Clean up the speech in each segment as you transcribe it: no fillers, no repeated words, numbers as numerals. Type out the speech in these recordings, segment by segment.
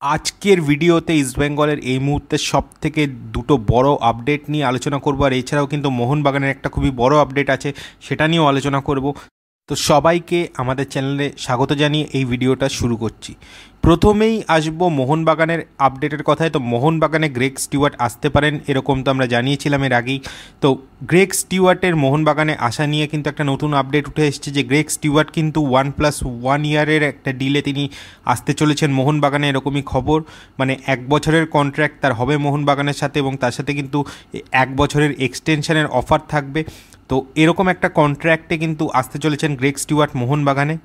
আজকের ভিডিওতে ইস্টবেঙ্গলের এই মুহূর্তে সবথেকে দুটো বড় আপডেট নিয়ে আলোচনা করব। আর এছাড়াও কিন্তু মোহনবাগানের একটা খুবই বড় আপডেট আছে, সেটা নিয়েও আলোচনা করব। তো সবাইকে আমাদের চ্যানেলে স্বাগত জানিয়ে এই ভিডিওটা শুরু করছি। প্রথমেই আসবো মোহনবাগানের আপডেটের কথায়। তো মোহনবাগানে গ্রেগ স্টিওয়ার্ট আসতে পারেন এরকম তো আমরা জানিয়েছিলাম এর আগেই। তো গ্রেগ স্টিওয়ার্টের মোহনবাগানে আসা নিয়ে কিন্তু একটা নতুন আপডেট উঠে এসেছে যে গ্রেগ স্টিওয়ার্ট কিন্তু 1+1 ইয়ারের একটা ডিলে তিনি আসতে চলেছেন মোহনবাগানে, এরকমই খবর। মানে 1 বছরের কন্ট্রাক্ট তার হবে মোহনবাগানের সাথে, এবং তার সাথে কিন্তু 1 বছরের এক্সটেনশনের অফার থাকবে। তো এরকম একটা কন্ট্রাক্টে কিন্তু আসতে চলেছেন গ্রেগ স্টিওয়ার্ট মোহনবাগানে।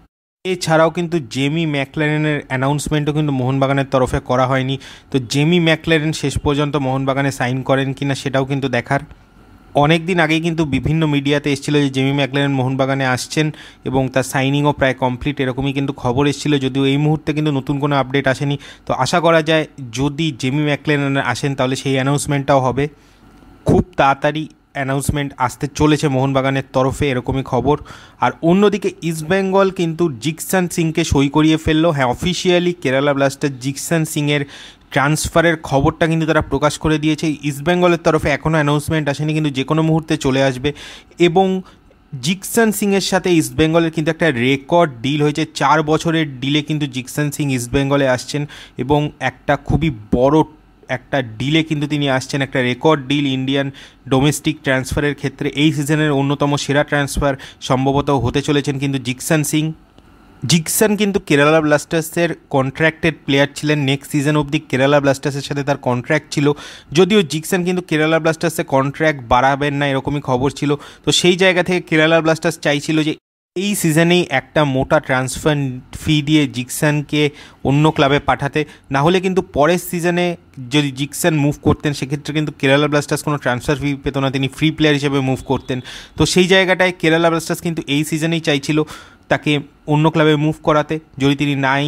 এছাড়াও কিন্তু জেমি ম্যাকলারেনের অ্যানাউন্সমেন্টও কিন্তু মোহনবাগানের তরফে করা হয়নি। তো জেমি ম্যাকলারেন শেষ পর্যন্ত মোহনবাগানে সাইন করেন কিনা সেটাও কিন্তু দেখার। অনেক দিন আগেই কিন্তু বিভিন্ন মিডিয়াতে এসেছিল যে জেমি ম্যাকলারেন মোহনবাগানে আসছেন এবং তার সাইনিংও প্রায় কমপ্লিট, এরকমই কিন্তু খবর এসেছিল। যদিও এই মুহূর্তে কিন্তু নতুন কোনো আপডেট আসেনি। তো আশা করা যায় যদি জেমি ম্যাকলারেন আসেন তাহলে সেই অ্যানাউন্সমেন্টটাও হবে খুব তাড়াতাড়ি। অ্যানাউন্সমেন্ট আসতে চলেছে মোহনবাগানের তরফে, এরকমই খবর। আর অন্যদিকে ইস্টবেঙ্গল কিন্তু জিকসান সিংকে সই করিয়ে ফেললো। হ্যাঁ, অফিসিয়ালি কেরালা ব্লাস্টার জিকসান সিংয়ের ট্রান্সফারের খবরটা কিন্তু তারা প্রকাশ করে দিয়েছে। ইস্টবেঙ্গলের তরফে এখনও অ্যানাউন্সমেন্ট আসেনি, কিন্তু যে কোনো মুহূর্তে চলে আসবে। এবং জিকসান সিংয়ের সাথে ইস্টবেঙ্গলের কিন্তু একটা রেকর্ড ডিল হয়েছে। 4 বছরের ডিলে কিন্তু জিকসান সিং ইস্টবেঙ্গলে আসছেন, এবং একটা খুবই বড় একটা ডিলে কিন্তু তিনি আসছেন, একটা রেকর্ড ডিল ইন্ডিয়ান ডোমেস্টিক ট্রান্সফারের ক্ষেত্রে। এই সিজনের অন্যতম সেরা ট্রান্সফার সম্ভবত হতে চলেছেন কিন্তু জিকসান সিং। জিকসান কিন্তু কেরালা ব্লাস্টার্সের কন্ট্রাক্টেড প্লেয়ার ছিলেন, নেক্সট সিজন অবধি কেরালা ব্লাস্টার্সের সাথে তার কন্ট্রাক্ট ছিল। যদিও জিকসান কিন্তু কেরালা ব্লাস্টার্সে কন্ট্রাক্ট বাড়াবেন না এরকমই খবর ছিল। তো সেই জায়গা থেকে কেরালা ব্লাস্টার্স চাইছিল যে এই সিজনেই একটা মোটা ট্রান্সফার ফি দিয়ে জিকসানকে অন্য ক্লাবে পাঠাতে, না হলে কিন্তু পরের সিজনে যদি জিকসান মুভ করতেন সেক্ষেত্রে কিন্তু কেরালা ব্লাস্টার্স কোনো ট্রান্সফার ফি পেত না, তিনি ফ্রি প্লেয়ার হিসেবে মুভ করতেন। তো সেই জায়গাটায় কেরালা ব্লাস্টার্স কিন্তু এই সিজনেই চাইছিল তাকে অন্য ক্লাবে মুভ করাতে, যদি তিনি নাই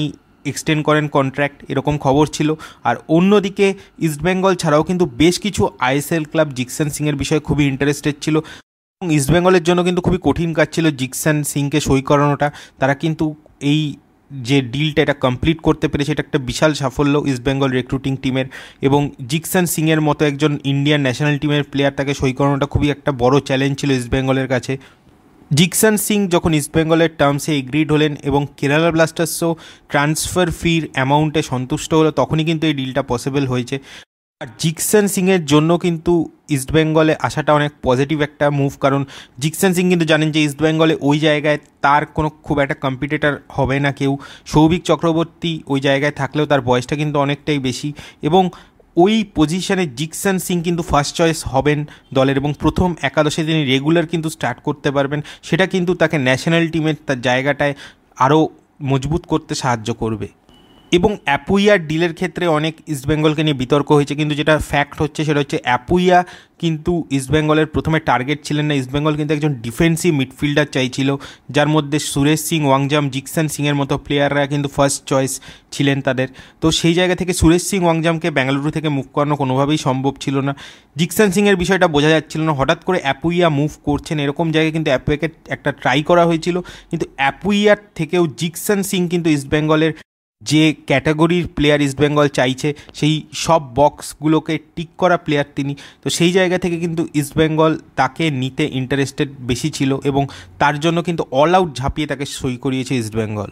এক্সটেন্ড করেন কন্ট্রাক্ট, এরকম খবর ছিল। আর অন্যদিকে ইস্টবেঙ্গল ছাড়াও কিন্তু বেশ কিছু আইএসএল ক্লাব জিকসান সিংয়ের বিষয়ে খুবই ইন্টারেস্টেড ছিল, এবং ইস্টবেঙ্গলের জন্য কিন্তু খুবই কঠিন কাজ ছিল জিকসান সিংকে সই করানোটা। তারা কিন্তু এই যে ডিলটা এটা কমপ্লিট করতে পেরেছে, এটা একটা বিশাল সাফল্য ইস্টবেঙ্গল রিক্রুটিং টিমের। এবং জিকসান সিংয়ের মতো একজন ইন্ডিয়ান ন্যাশনাল টিমের প্লেয়ার, তাকে সই করানোটা খুবই একটা বড় চ্যালেঞ্জ ছিল ইস্টবেঙ্গলের কাছে। জিকসান সিং যখন ইস্টবেঙ্গলের টার্মসে এগ্রিড হলেন এবং কেরালা ব্লাস্টার্সও ট্রান্সফার ফির অ্যামাউন্টে সন্তুষ্ট হলো, তখনই কিন্তু এই ডিলটা পসিবল হয়েছে। আর জিকসান সিংয়ের জন্য কিন্তু ইস্টবেঙ্গলে আসাটা অনেক পজিটিভ একটা মুভ, কারণ জিকসান সিং কিন্তু জানেন যে ইস্টবেঙ্গলে ওই জায়গায় তার কোনো খুব একটা কম্পিটিটর হবে না কেউ। সৌভিক চক্রবর্তী ওই জায়গায় থাকলেও তার বয়সটা কিন্তু অনেকটাই বেশি, এবং ওই পজিশনে জিকসান সিং কিন্তু ফার্স্ট চয়েস হবেন দলের, এবং প্রথম একাদশে তিনি রেগুলার কিন্তু স্টার্ট করতে পারবেন। সেটা কিন্তু তাকে ন্যাশনাল টিমের তার জায়গাটায় আরও মজবুত করতে সাহায্য করবে। এবং অ্যাপুইয়ার ডিলের ক্ষেত্রে অনেক ইস্টবেঙ্গলকে নিয়ে বিতর্ক হয়েছে, কিন্তু যেটা ফ্যাক্ট হচ্ছে সেটা হচ্ছে অ্যাপুইয়া কিন্তু ইস্টবেঙ্গলের প্রথমে টার্গেট ছিলেন না। ইস্টবেঙ্গল কিন্তু একজন ডিফেন্সিভ মিডফিল্ডার চাইছিল, যার মধ্যে সুরেশ সিং, ওয়াংজাম, জিকসান সিংয়ের মতো প্লেয়াররা কিন্তু ফার্স্ট চয়েস ছিলেন তাদের। তো সেই জায়গা থেকে সুরেশ সিং, ওয়াংজামকে বেঙ্গালুরু থেকে মুভ করানো কোনোভাবেই সম্ভব ছিল না। জিকসান সিংয়ের বিষয়টা বোঝা যাচ্ছিল না, হঠাৎ করে অ্যাপুইয়া মুভ করছেন এরকম জায়গায় কিন্তু অ্যাপুইয়াকে একটা ট্রাই করা হয়েছিল, কিন্তু অ্যাপুইয়ার থেকেও জিকসান সিং কিন্তু ইস্টবেঙ্গলের যে ক্যাটাগরির প্লেয়ার ইস্টবেঙ্গল চাইছে সেই সব বক্সগুলোকে টিক করা প্লেয়ার তিনি। তো সেই জায়গা থেকে কিন্তু ইস্টবেঙ্গল তাকে নিতে ইন্টারেস্টেড বেশি ছিল, এবং তার জন্য কিন্তু অল আউট ঝাঁপিয়ে তাকে সই করিয়েছে ইস্টবেঙ্গল।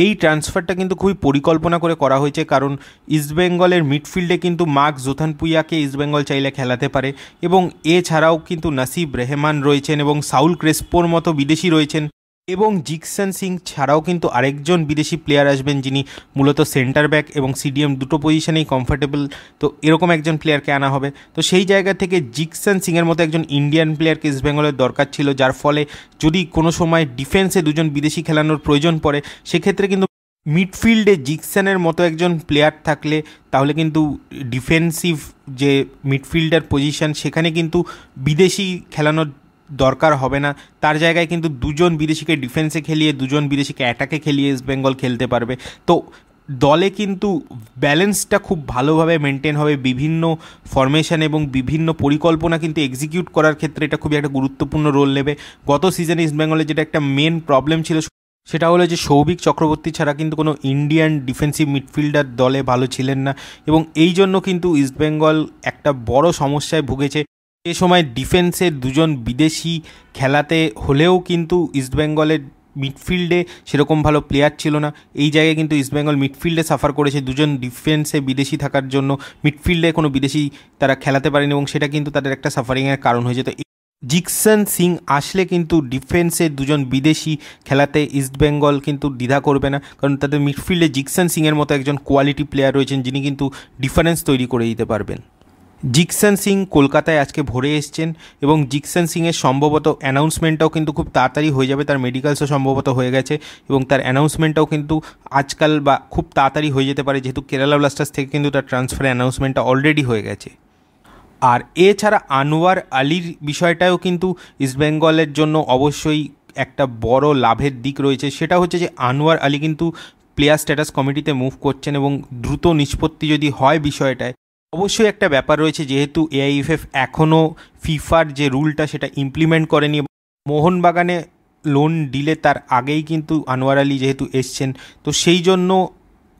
এই ট্রান্সফারটা কিন্তু খুবই পরিকল্পনা করে করা হয়েছে, কারণ ইস্টবেঙ্গলের মিডফিল্ডে কিন্তু মার্ক জোথানপুইয়াকে ইস্টবেঙ্গল চাইলে খেলাতে পারে, এবং এছাড়াও কিন্তু নাসিব রেহমান রয়েছেন এবং সাউল ক্রেসপোর মতো বিদেশি রয়েছেন, এবং জিকসান সিং ছাড়াও কিন্তু আরেকজন বিদেশি প্লেয়ার আসবেন যিনি মূলত সেন্টার ব্যাক এবং সিডিএম দুটো পজিশনেই কমফর্টেবল। তো এরকম একজন প্লেয়ারকে আনা হবে। তো সেই জায়গা থেকে জিকসান সিংয়ের মতো একজন ইন্ডিয়ান প্লেয়ারকে ইস্টবেঙ্গলের দরকার ছিল, যার ফলে যদি কোনো সময় ডিফেন্সে দুজন বিদেশি খেলানোর প্রয়োজন পড়ে সেক্ষেত্রে কিন্তু মিডফিল্ডে জিকসানের মতো একজন প্লেয়ার থাকলে তাহলে কিন্তু ডিফেন্সিভ যে মিডফিল্ডার পজিশন সেখানে কিন্তু বিদেশি খেলানোর দরকার হবে না। তার জায়গায় কিন্তু দুজন বিদেশিকে ডিফেন্সে খেলিয়ে দুজন বিদেশিকে অ্যাটাকে খেলিয়ে ইস্টবেঙ্গল খেলতে পারবে। তো দলে কিন্তু ব্যালেন্সটা খুব ভালোভাবে মেনটেন হবে, বিভিন্ন ফরমেশন এবং বিভিন্ন পরিকল্পনা কিন্তু এক্সিকিউট করার ক্ষেত্রে এটা খুবই একটা গুরুত্বপূর্ণ রোল নেবে। গত সিজনে ইস্টবেঙ্গলের যেটা একটা মেন প্রবলেম ছিল সেটা হলো যে সৌভিক চক্রবর্তী ছাড়া কিন্তু কোনো ইন্ডিয়ান ডিফেন্সিভ মিডফিল্ডার দলে ভালো ছিলেন না, এবং এই জন্য কিন্তু ইস্টবেঙ্গল একটা বড় সমস্যায় ভুগেছে। এ সময় ডিফেন্সের দুজন বিদেশি খেলাতে হলেও কিন্তু ইস্টবেঙ্গলের মিডফিল্ডে সেরকম ভালো প্লেয়ার ছিল না। এই জায়গায় কিন্তু ইস্টবেঙ্গল মিডফিল্ডে সাফার করেছে, দুজন ডিফেন্সে বিদেশি থাকার জন্য মিডফিল্ডে কোনো বিদেশি তারা খেলাতে পারেনি, এবং সেটা কিন্তু তাদের একটা সাফারিংয়ের কারণ হয়েছে। তো জিকসন সিং আসলে কিন্তু ডিফেন্সে দুজন বিদেশি খেলাতে ইস্টবেঙ্গল কিন্তু দ্বিধা করবে না, কারণ তাদের মিডফিল্ডে জিকসন সিংয়ের মতো একজন কোয়ালিটি প্লেয়ার রয়েছেন যিনি কিন্তু ডিফারেন্স তৈরি করে দিতে পারবেন। জিকসন সিং কলকাতায় আজকে ভোরে এসছেন, এবং জিকসন সিংয়ের সম্ভবত অ্যানাউন্সমেন্টটাও কিন্তু খুব তাড়াতাড়ি হয়ে যাবে। তার মেডিকেলসও সম্ভবত হয়ে গেছে, এবং তার অ্যানাউন্সমেন্টটাও কিন্তু আজকাল বা খুব তাড়াতাড়ি হয়ে যেতে পারে, যেহেতু কেরালা ব্লাস্টার্স থেকে কিন্তু তার ট্রান্সফারের অ্যানাউন্সমেন্টটা অলরেডি হয়ে গেছে। আর এছাড়া আনোয়ার আলীর বিষয়টাও কিন্তু ইস্টবেঙ্গলের জন্য অবশ্যই একটা বড় লাভের দিক রয়েছে। সেটা হচ্ছে যে আনোয়ার আলী কিন্তু প্লেয়ার স্ট্যাটাস কমিটিতে মুভ করছেন, এবং দ্রুত নিষ্পত্তি যদি হয় বিষয়টায়, অবশ্যই একটা ব্যাপার রয়েছে যেহেতু এআইএফএফ এখনও ফিফার যে রুলটা সেটা ইমপ্লিমেন্ট করেনি। মোহনবাগানে লোন ডিলে তার আগেই কিন্তু আনোয়ার আলী যেহেতু এসছেন, তো সেই জন্য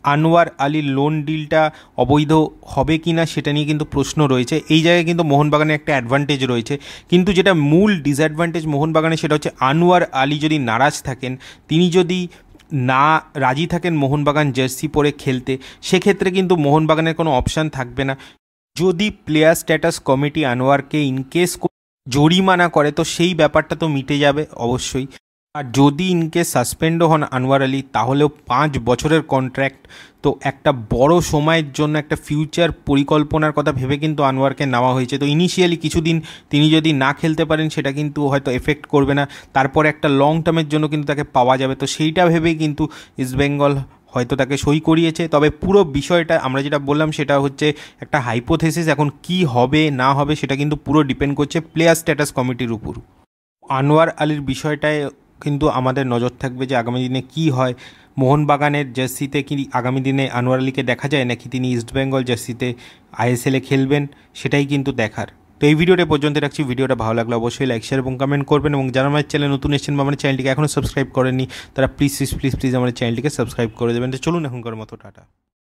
আনোয়ার আলীর লোন ডিলটা অবৈধ হবে কি না সেটা নিয়ে কিন্তু প্রশ্ন রয়েছে। এই জায়গায় কিন্তু মোহনবাগানের একটা অ্যাডভান্টেজ রয়েছে, কিন্তু যেটা মূল ডিসঅ্যাডভান্টেজ মোহনবাগানে সেটা হচ্ছে আনোয়ার আলী যদি নারাজ থাকেন, তিনি যদি না রাজি থাকেন মোহনবাগান জার্সি পরে খেলতে, সেক্ষেত্রে কিন্তু মোহনবাগানের কোনো অপশান থাকবে না। যদি প্লেয়ার স্ট্যাটাস কমিটি আনোয়ারকে ইনকেস জরিমানা করে তো সেই ব্যাপারটা তো মিটে যাবে অবশ্যই। আর যদি ইনকেস সাসপেন্ডও হন আনোয়ার আলী, তাহলেও 5 বছরের কন্ট্র্যাক্ট, তো একটা বড় সময়ের জন্য একটা ফিউচার পরিকল্পনার কথা ভেবে কিন্তু আনোয়ারকে নেওয়া হয়েছে। তো ইনিশিয়ালি কিছুদিন তিনি যদি না খেলতে পারেন সেটা কিন্তু হয়তো এফেক্ট করবে না, তারপরে একটা লং টার্মের জন্য কিন্তু তাকে পাওয়া যাবে। তো সেইটা ভেবেই কিন্তু ইস্টবেঙ্গল হয়তো তাকে সই করিয়েছে। তবে পুরো বিষয়টা আমরা যেটা বললাম সেটা হচ্ছে একটা হাইপোথেসিস, এখন কি হবে না হবে সেটা কিন্তু পুরো ডিপেন্ড করছে প্লেয়ার স্ট্যাটাস কমিটির উপর। আনোয়ার আলীর বিষয়টায় কিন্তু আমাদের নজর থাকবে যে আগামী দিনে কি হয়। মোহনবাগানের জার্সিতে কি আগামী দিনে আনোয়ার আলীকে দেখা যায়, নাকি তিনি ইস্টবেঙ্গল জার্সিতে আইএসএলে খেলবেন, সেটাই কিন্তু দেখার। তো এই ভিডিওটা পর্যন্ত রাখছি। ভিডিওটা ভালো লাগলে অবশ্যই লাইক শেয়ার এবং কমেন্ট করবেন, এবং যারা আমার চ্যানেল নতুন এসেছেন বা আমার চ্যানেলটিকে এখনও সাবস্ক্রাইব করেননি তারা প্লিজ আমার চ্যানেলটিকে সাবস্ক্রাইব করে দেবেন। তো চলুন এখনকার মতো টাটা।